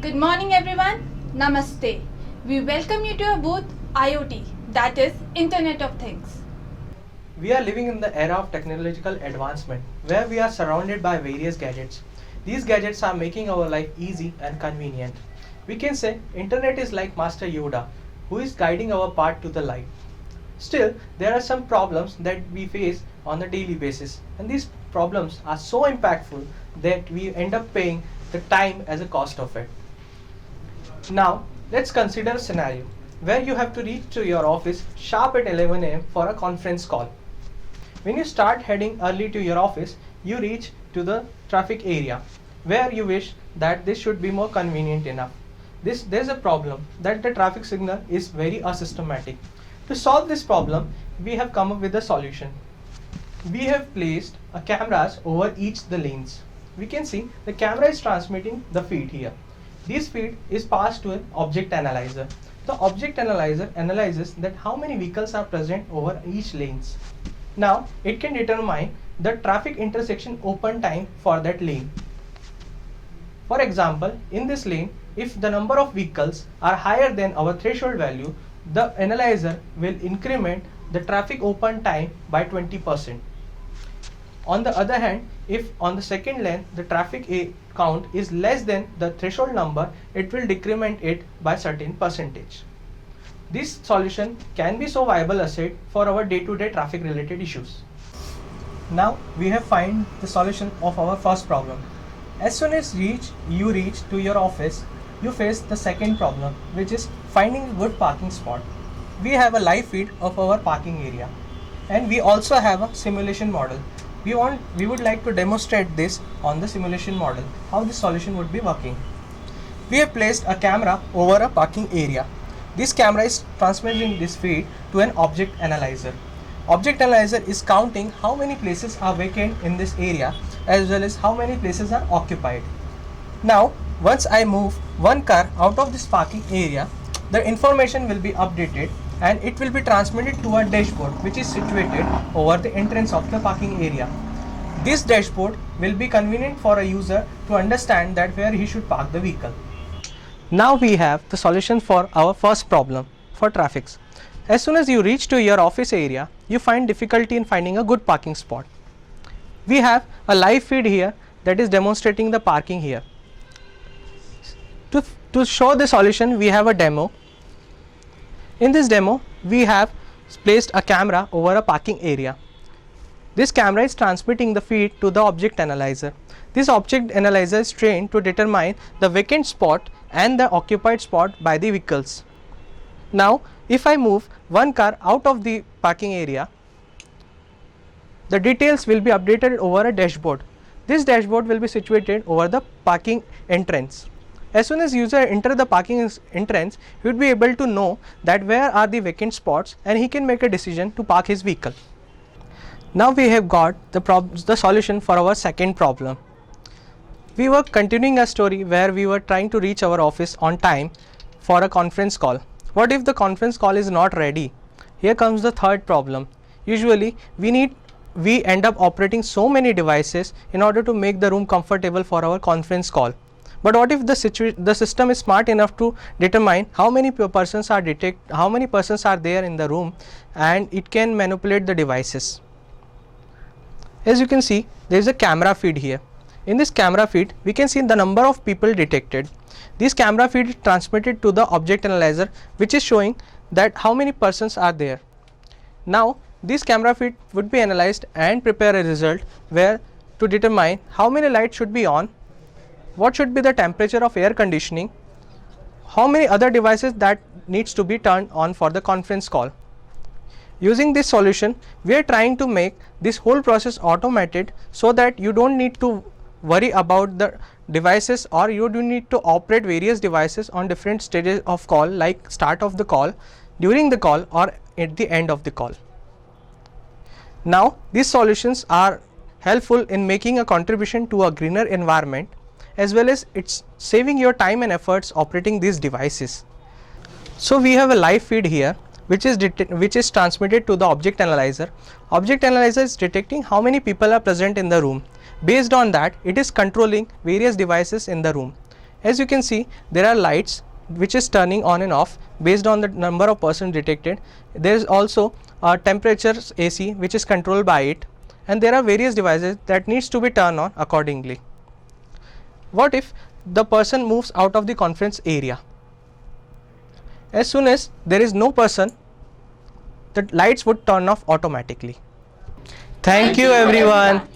Good morning everyone. Namaste. We welcome you to our booth IoT, that is Internet of Things. We are living in the era of technological advancement where we are surrounded by various gadgets. These gadgets are making our life easy and convenient. We can say Internet is like Master Yoda who is guiding our path to the light. Still, there are some problems that we face on a daily basis, and these problems are so impactful that we end up paying the time as a cost of it. Now, let's consider a scenario where you have to reach to your office sharp at 11 am for a conference call. When you start heading early to your office, you reach to the traffic area where you wish that this should be more convenient enough. There's a problem that the traffic signal is very asystematic. To solve this problem, we have come up with a solution. We have placed a cameras over each the lanes. We can see the camera is transmitting the feed here. This feed is passed to an object analyzer. The object analyzer analyzes that how many vehicles are present over each lanes. Now it can determine the traffic intersection open time for that lane. For example, in this lane, if the number of vehicles are higher than our threshold value, the analyzer will increment the traffic open time by 20%. On the other hand, if on the second lane the traffic count is less than the threshold number, it will decrement it by certain percentage. This solution can be so viable asset for our day-to-day traffic related issues. Now we have find the solution of our first problem. As soon as you reach to your office, you face the second problem, which is finding a good parking spot. We have a live feed of our parking area, and we also have a simulation model. We would like to demonstrate this on the simulation model, how this solution would be working. We have placed a camera over a parking area. This camera is transmitting this feed to an object analyzer. Object analyzer is counting how many places are vacant in this area as well as how many places are occupied. Now, once I move one car out of this parking area, the information will be updated and it will be transmitted to a dashboard which is situated over the entrance of the parking area. This dashboard will be convenient for a user to understand that where he should park the vehicle. Now we have the solution for our first problem for traffic. As soon as you reach to your office area, you find difficulty in finding a good parking spot. We have a live feed here that is demonstrating the parking here. To show the solution, we have a demo. In this demo, we have placed a camera over a parking area. This camera is transmitting the feed to the object analyzer. This object analyzer is trained to determine the vacant spot and the occupied spot by the vehicles. Now, if I move one car out of the parking area, the details will be updated over a dashboard. This dashboard will be situated over the parking entrance. As soon as user enter the parking entrance, he would be able to know that where are the vacant spots and he can make a decision to park his vehicle. Now we have got the solution for our second problem. We were continuing a story where we were trying to reach our office on time for a conference call. What if the conference call is not ready? Here comes the third problem. Usually we end up operating so many devices in order to make the room comfortable for our conference call. But what if the system is smart enough to determine how many persons are there in the room, and it can manipulate the devices. As you can see, there is a camera feed here. In this camera feed, we can see the number of people detected. This camera feed is transmitted to the object analyzer, which is showing that how many persons are there. Now, this camera feed would be analyzed and prepare a result where to determine how many lights should be on, what should be the temperature of air conditioning, how many other devices that needs to be turned on for the conference call. Using this solution, we are trying to make this whole process automated so that you don't need to worry about the devices, or you do need to operate various devices on different stages of call, like start of the call, during the call, or at the end of the call. Now these solutions are helpful in making a contribution to a greener environment, as well as it's saving your time and efforts operating these devices. So we have a live feed here which is transmitted to the object analyzer. Object analyzer is detecting how many people are present in the room. Based on that, it is controlling various devices in the room. As you can see, there are lights which is turning on and off based on the number of persons detected. There is also a temperature AC which is controlled by it, and there are various devices that needs to be turned on accordingly. What if the person moves out of the conference area? As soon as there is no person, the lights would turn off automatically. Thank you everyone.